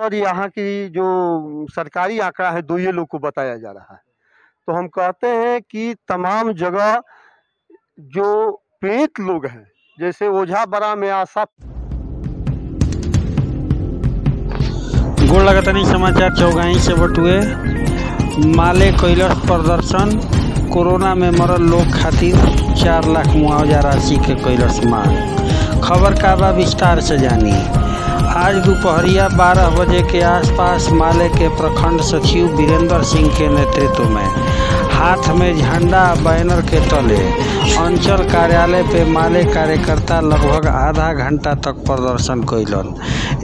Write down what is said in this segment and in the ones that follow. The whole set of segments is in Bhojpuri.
और यहाँ की जो सरकारी आंकड़ा है 2 ये लोग को बताया जा रहा है। तो हम कहते हैं कि तमाम जगह जो पीड़ित लोग हैं, जैसे ओझा बड़ा में आशा। गोड़ लगतनी समाचार चौगाई से बटुए। माले कैलस प्रदर्शन, कोरोना में मरल लोग खातिर 4 लाख मुआवजा राशि के कैलस मांग। खबर का बा विस्तार से जानी। आज दोपहरिया 12 बजे के आसपास माले के प्रखंड सचिव वीरेंद्र सिंह के नेतृत्व में हाथ में झंडा बैनर के तले अंचल कार्यालय पे माले कार्यकर्ता लगभग आधा घंटा तक प्रदर्शन कैलन।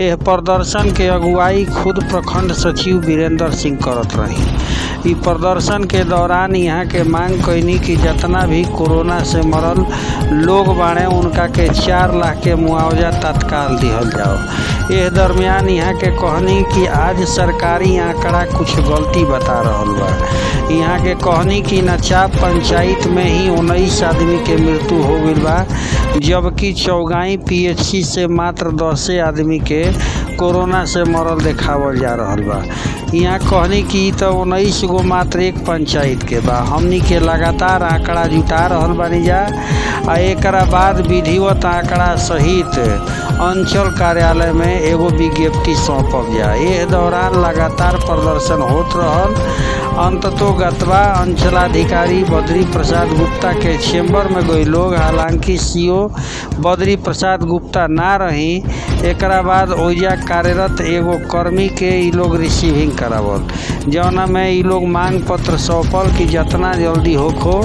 यह प्रदर्शन के अगुवाई खुद प्रखंड सचिव वीरेंद्र सिंह करत रही। ई प्रदर्शन के दौरान यहाँ के मांग कैनी कि जितना भी कोरोना से मरल लोग बाड़े उनका के 4 लाख के मुआवजा तत्काल दिहल जाओ। यह दरमियान यहाँ के कहनी कि आज सरकारी आंकड़ा कुछ गलती बता रहल बा। यहाँ के कहनी कि नचाप पंचायत में ही 19 आदमी के मृत्यु हो गई बा, जबकि चौगाई पीएचसी से मात्र 10 आदमी के कोरोना से मरल देखावल जा रहल बा। यहाँ कहनी कि तो 19 गो मात्र एक पंचायत के बा। हमनी के लगातार आंकड़ा जुटा रहल बानी जा आ एकरा बाद विधिवत आंकड़ा सहित अंचल कार्यालय में एगो विज्ञप्ति सौंपब जा। एह दौरान लगातार प्रदर्शन होत रहल। अंततोगत्वा अंचलाधिकारी बद्री प्रसाद गुप्ता के चेम्बर में गई लोग, हालांकि सीओ बद्री प्रसाद गुप्ता ना रही। एकरा बाद ओइजा कार्यरत एगो कर्मी के ई लोग रिसीविंग करावल, जौना में ई लोग मांग पत्र सौंपल कि जितना जल्दी होखो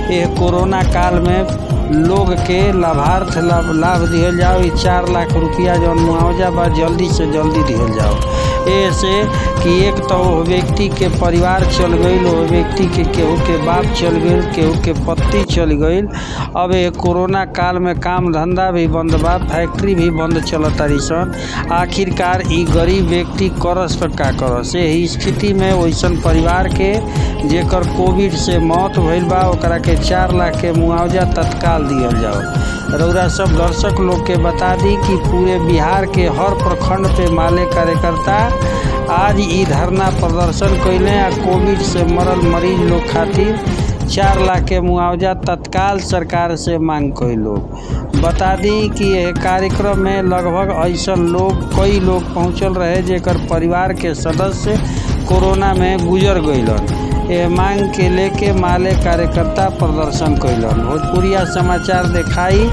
ये कोरोना काल में लोग के लाभार्थ लाभ दिहल जाओ। 4 लाख रुपया जौन मुआवजा बा जल्दी से जल्दी दिहल जाओ। ऐसे कि एक तो वो व्यक्ति के परिवार चल गई, वो व्यक्ति के केहू के बाप चल गई, केहू के पत्नी चल गई। अब ये कोरोना काल में काम धंधा भी बंद बा, फैक्ट्री भी बंद चलतारी सन। आखिरकार ई गरीब व्यक्ति करस तो का करस। यही स्थिति में वैसन परिवार के जेकर कोविड से मौत भइल बा ओकरा के 4 लाख के मुआवजा तत्काल दिहल जाओ। रउरा सब दर्शक लोग के बता दी कि पूरे बिहार के हर प्रखंड पे माले कार्यकर्ता आज ई धरना प्रदर्शन कैले आ कोविड से मरल मरीज लोग खातिर 4 लाख के मुआवजा तत्काल सरकार से मांग कैलो। बता दी कि यह कार्यक्रम में लगभग ऐसा कई लोग पहुँचल रहे जेकर परिवार के सदस्य कोरोना में गुजर गईलन। यह मांग के लेके माले कार्यकर्ता प्रदर्शन कैलन। भोजपुरिया समाचार दिखाई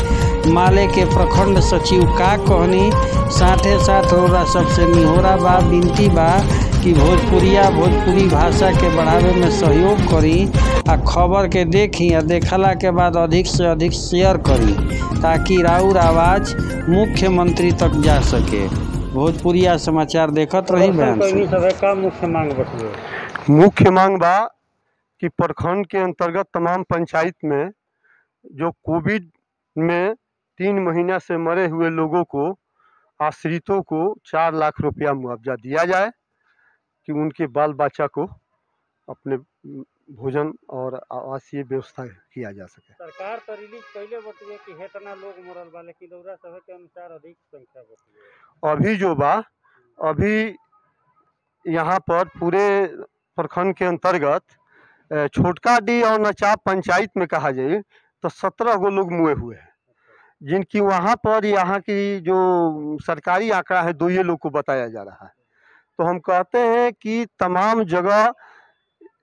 माले के प्रखंड सचिव का कहनी। साथे साथ रउरा सबसे निहोरा बा, विनती बा कि भोजपुरी भाषा के बढ़ावे में सहयोग करी आ खबर के देखी आ देखला के बाद अधिक से अधिक शेयर करी ताकि राउर आवाज मुख्यमंत्री तक जा सके। भोजपुरिया समाचार देखत रही। मुख्य मांग बा कि प्रखंड के अंतर्गत तमाम पंचायत में जो कोविड में 3 महीना से मरे हुए लोगों को, आश्रितों को 4 लाख रुपया मुआवजा दिया जाए कि उनके बाल बच्चा को अपने भोजन और आवासीय व्यवस्था किया जा सके। सरकार तो रिलीज कैले बतुए कि हेतना लोग मरल बा, लेकिन रउरा सब के अनुसार अधिक संख्या बतुए। अभी जो बा अभी यहाँ पर पूरे प्रखंड के अंतर्गत छोटका डी और नचाप पंचायत में कहा जाए तो 17 गो लोग मुए हुए हैं, जिनकी वहाँ पर यहाँ की जो सरकारी आंकड़ा है 2 ये लोग को बताया जा रहा है। तो हम कहते हैं कि तमाम जगह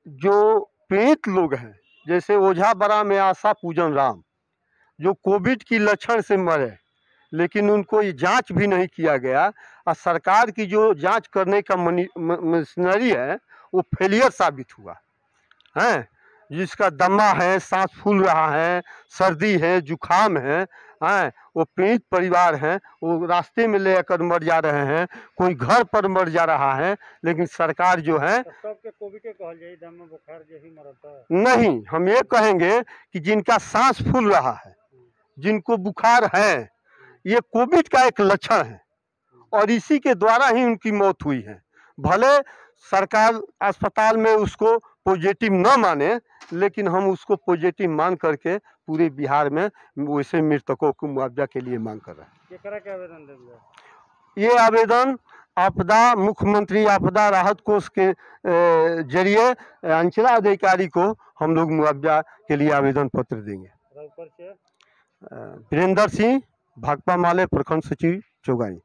जो पीड़ित लोग हैं, जैसे ओझा बड़ा में आशा पूजन राम, जो कोविड की लक्षण से मरे लेकिन उनको ये जांच भी नहीं किया गया और सरकार की जो जांच करने का मशीनरी है वो फेलियर साबित हुआ है। जिसका दमा है, सांस फूल रहा है, सर्दी है, जुखाम है, वो पीड़ित परिवार हैं, वो रास्ते में लेकर मर जा रहे हैं, कोई घर पर मर जा रहा है। लेकिन सरकार जो है सबके कोविड के कहल जाई, दमा बुखार जैसी मरता नहीं, हम ये कहेंगे कि जिनका सांस फूल रहा है, जिनको बुखार है, ये कोविड का एक लक्षण है और इसी के द्वारा ही उनकी मौत हुई है। भले सरकार अस्पताल में उसको पॉजिटिव न माने, लेकिन हम उसको पॉजिटिव मान करके पूरे बिहार में वैसे मृतकों को मुआवजा के लिए मांग कर रहे हैं। ये आवेदन ये आवेदन आपदा मुख्यमंत्री आपदा राहत कोष के जरिए अंचलाधिकारी को हम लोग मुआवजा के लिए आवेदन पत्र देंगे। वीरेंद्र सिंह, भाकपा माले, प्रखंड सचिव, चौगाई।